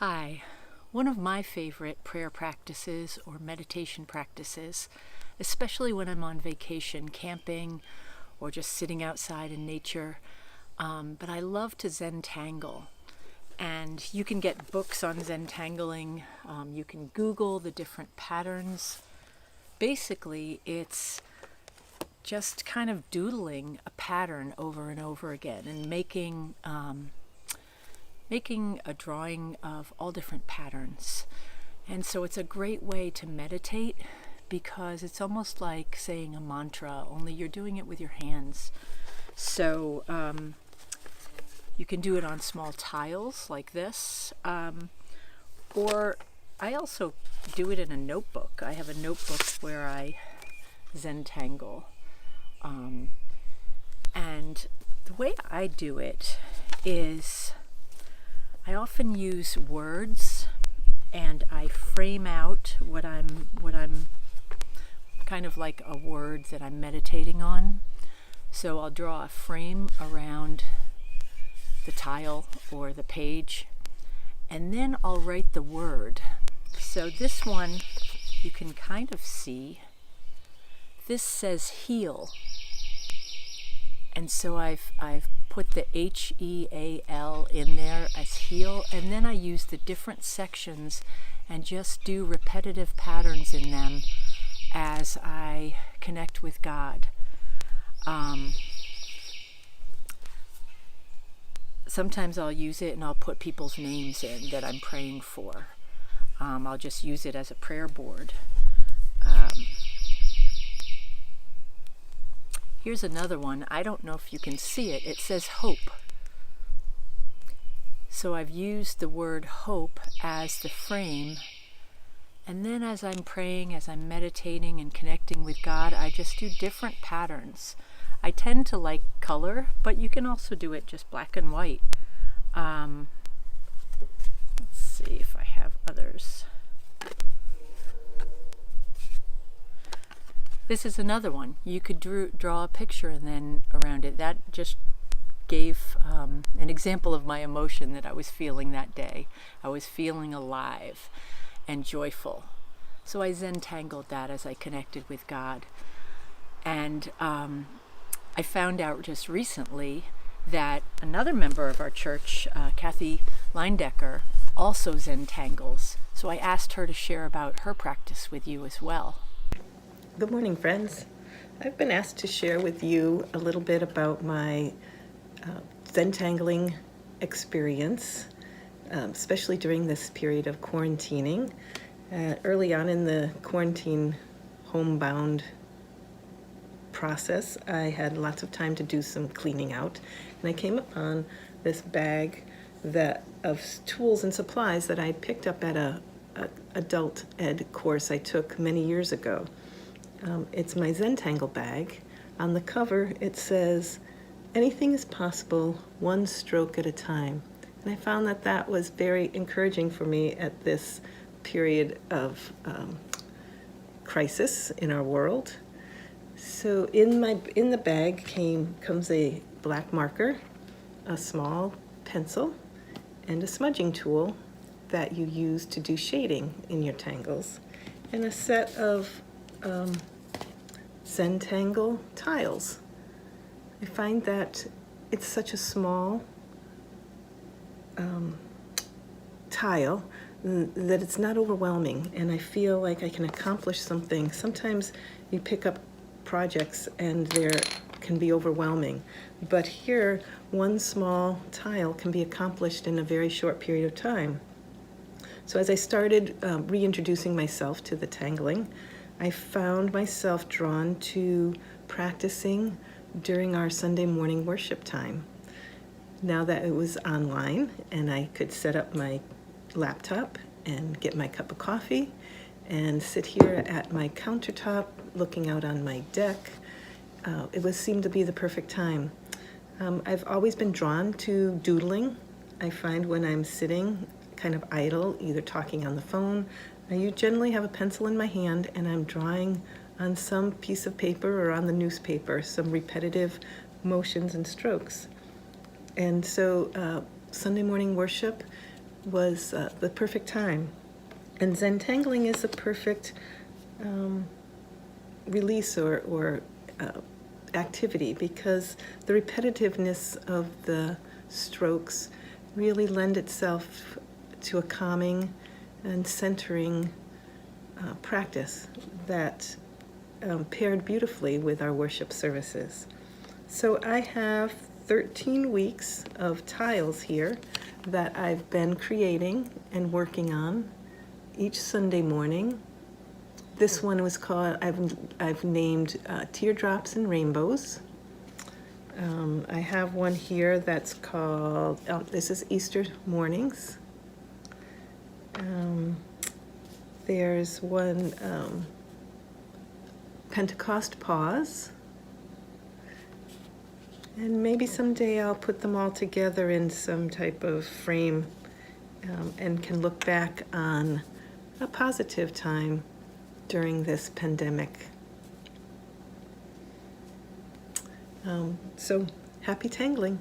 Hi. One of my favorite prayer practices or meditation practices, especially when I'm on vacation, camping, or just sitting outside in nature, but I love to Zentangle. And you can get books on Zentangling. You can Google the different patterns. Basically, it's just kind of doodling a pattern over and over again and making a drawing of all different patterns. And so it's a great way to meditate because it's almost like saying a mantra, only you're doing it with your hands. So you can do it on small tiles like this, or I also do it in a notebook. I have a notebook where I Zentangle. And the way I do it is I often use words and I frame out what I'm kind of like a word that I'm meditating on. So I'll draw a frame around the tile or the page, and then I'll write the word. So this one you can kind of see. This says heal. And so I've put the H-E-A-L in there as heal, and then I use the different sections and just do repetitive patterns in them as I connect with God. Sometimes I'll use it and I'll put people's names in that I'm praying for. I'll just use it as a prayer board. Here's another one. I don't know if you can see it. It says hope. So I've used the word hope as the frame. And then as I'm praying, as I'm meditating and connecting with God, I just do different patterns. I tend to like color, but you can also do it just black and white. Let's see if I have others. This is another one. You could draw a picture and then around it. That just gave an example of my emotion that I was feeling that day. I was feeling alive and joyful. So I Zentangled that as I connected with God. And I found out just recently that another member of our church, Kathy Leindecker, also Zentangles. So I asked her to share about her practice with you as well. Good morning, friends. I've been asked to share with you a little bit about my Zentangling experience, especially during this period of quarantining. Early on in the quarantine homebound process, I had lots of time to do some cleaning out, and I came upon this bag of tools and supplies that I picked up at a adult ed course I took many years ago. It's my Zentangle bag. On the cover, it says, "Anything is possible, one stroke at a time." And I found that was very encouraging for me at this period of crisis in our world. So in the bag comes a black marker, a small pencil, and a smudging tool that you use to do shading in your tangles, and a set of Zentangle tiles. I find that it's such a small tile that it's not overwhelming, and I feel like I can accomplish something. Sometimes you pick up projects and they can be overwhelming, but here one small tile can be accomplished in a very short period of time. So as I started reintroducing myself to the tangling, I found myself drawn to practicing during our Sunday morning worship time. Now that it was online and I could set up my laptop and get my cup of coffee and sit here at my countertop looking out on my deck, it seemed to be the perfect time. I've always been drawn to doodling. I find when I'm sitting kind of idle, either talking on the phone, I generally have a pencil in my hand and I'm drawing on some piece of paper or on the newspaper, some repetitive motions and strokes. And so Sunday morning worship was the perfect time. And Zentangling is a perfect release or activity, because the repetitiveness of the strokes really lend itself to a calming and centering practice that paired beautifully with our worship services. So I have 13 weeks of tiles here that I've been creating and working on each Sunday morning. This one was called, I've named Teardrops and Rainbows. I have one here that's called, this is Easter Mornings. There's one, Pentecost Pause. And maybe someday I'll put them all together in some type of frame and can look back on a positive time during this pandemic. So happy tangling.